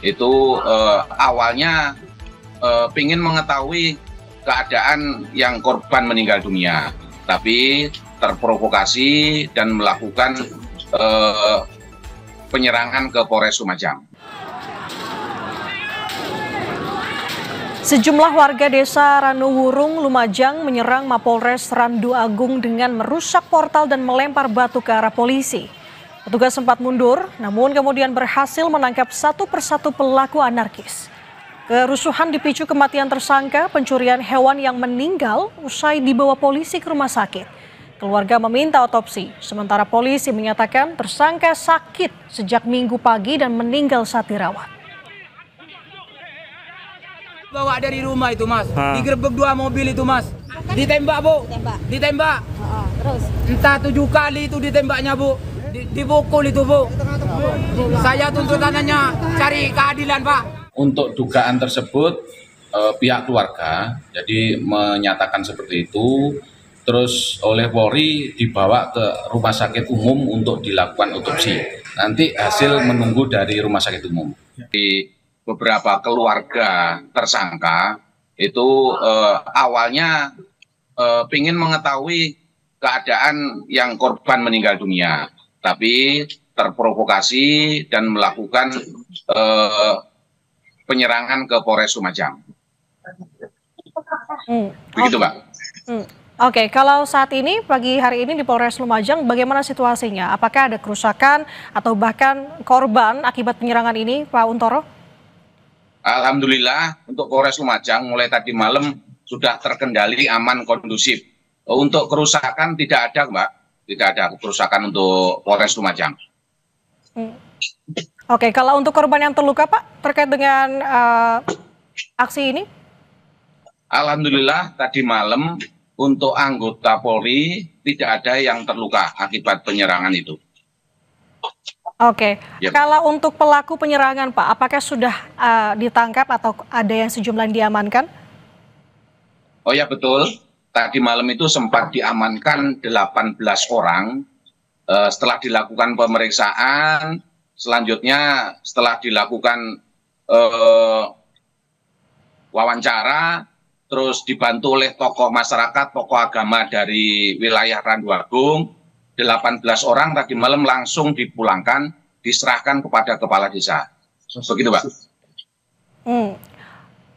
Itu awalnya ingin mengetahui keadaan yang korban meninggal dunia, tapi terprovokasi dan melakukan penyerangan ke Polres Lumajang. Sejumlah warga desa Ranuwurung, Lumajang menyerang Mapolres Randu Agung dengan merusak portal dan melempar batu ke arah polisi. Petugas sempat mundur, namun kemudian berhasil menangkap satu persatu pelaku anarkis. Kerusuhan dipicu kematian tersangka pencurian hewan yang meninggal usai dibawa polisi ke rumah sakit. Keluarga meminta otopsi, sementara polisi menyatakan tersangka sakit sejak Minggu pagi dan meninggal saat dirawat. Bawa dari rumah itu, Mas. Digerebek 2 mobil itu, Mas. Ditembak, Bu. Ditembak. Terus? Entah 7 kali itu ditembaknya, Bu. Dipukul itu, Bu. Saya tuntutannya cari keadilan, Pak. Untuk dugaan tersebut, pihak keluarga jadi menyatakan seperti itu. Terus oleh Polri dibawa ke rumah sakit umum untuk dilakukan otopsi. Nanti hasil menunggu dari rumah sakit umum. Di beberapa keluarga tersangka itu awalnya ingin mengetahui keadaan yang korban meninggal dunia, tapi terprovokasi dan melakukan penyerangan ke Polres Lumajang. Begitu, Mbak. Oke, kalau saat ini pagi hari ini di Polres Lumajang bagaimana situasinya? Apakah ada kerusakan atau bahkan korban akibat penyerangan ini, Pak Untoro? Alhamdulillah untuk Polres Lumajang mulai tadi malam sudah terkendali, aman, kondusif. Untuk kerusakan tidak ada, Mbak. Tidak ada kerusakan untuk Polres Lumajang. Oke, kalau untuk korban yang terluka, Pak, terkait dengan aksi ini? Alhamdulillah tadi malam untuk anggota Polri tidak ada yang terluka akibat penyerangan itu. Oke, Yep. Kalau untuk pelaku penyerangan, Pak, apakah sudah ditangkap atau ada yang sejumlah yang diamankan? Oh ya betul, tadi malam itu sempat diamankan 18 orang. Setelah dilakukan pemeriksaan, selanjutnya setelah dilakukan wawancara, terus dibantu oleh tokoh masyarakat, tokoh agama dari wilayah Randu Agung, 18 orang tadi malam langsung dipulangkan, diserahkan kepada kepala desa. Begitu, Pak.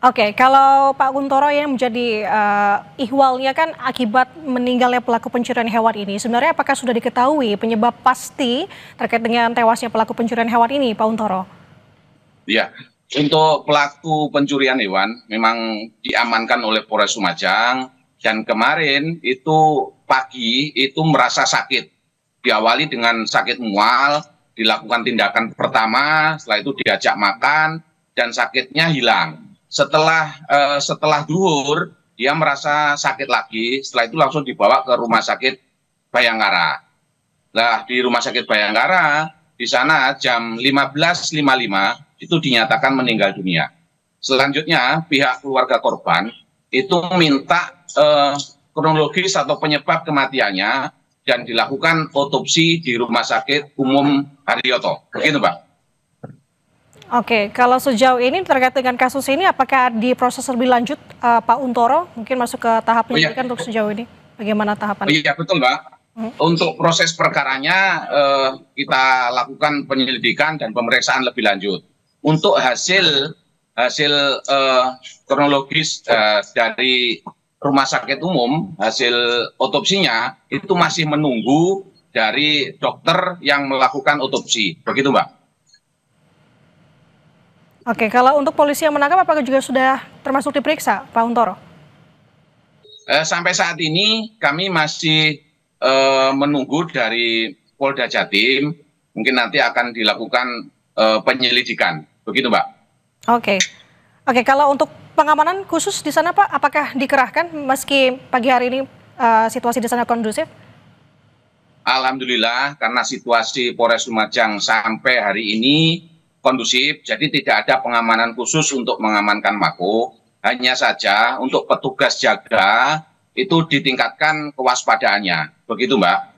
Oke, kalau Pak Untoro yang menjadi ihwalnya kan akibat meninggalnya pelaku pencurian hewan ini, sebenarnya apakah sudah diketahui penyebab pasti terkait dengan tewasnya pelaku pencurian hewan ini, Pak Untoro? Ya, untuk pelaku pencurian hewan memang diamankan oleh Polres Lumajang, dan kemarin itu pagi itu merasa sakit. Diawali dengan sakit mual, dilakukan tindakan pertama, setelah itu diajak makan, dan sakitnya hilang. Setelah duhur, dia merasa sakit lagi, setelah itu langsung dibawa ke rumah sakit Bayangkara. Nah, di rumah sakit Bayangkara, di sana jam 15.55 itu dinyatakan meninggal dunia. Selanjutnya, pihak keluarga korban itu minta kronologis atau penyebab kematiannya dan dilakukan otopsi di Rumah Sakit Umum Haryoto. Begitu, Pak. Oke, kalau sejauh ini terkait dengan kasus ini, apakah diproses lebih lanjut, Pak Untoro? Mungkin masuk ke tahap penyelidikan untuk sejauh ini. Bagaimana tahapannya? Iya, betul, Mbak. Untuk proses perkaranya kita lakukan penyelidikan dan pemeriksaan lebih lanjut. Untuk hasil kronologis dari Rumah Sakit Umum, hasil otopsinya itu masih menunggu dari dokter yang melakukan otopsi. Begitu, Mbak. Oke, kalau untuk polisi yang menangkap apakah juga sudah termasuk diperiksa, Pak Untoro? Sampai saat ini kami masih menunggu dari Polda Jatim, mungkin nanti akan dilakukan penyelidikan. Begitu, Mbak. Oke, kalau untuk pengamanan khusus di sana, Pak, apakah dikerahkan meski pagi hari ini situasi di sana kondusif? Alhamdulillah, karena situasi Polres Lumajang sampai hari ini kondusif, jadi tidak ada pengamanan khusus untuk mengamankan Mako. Hanya saja untuk petugas jaga itu ditingkatkan kewaspadaannya. Begitu, Mbak.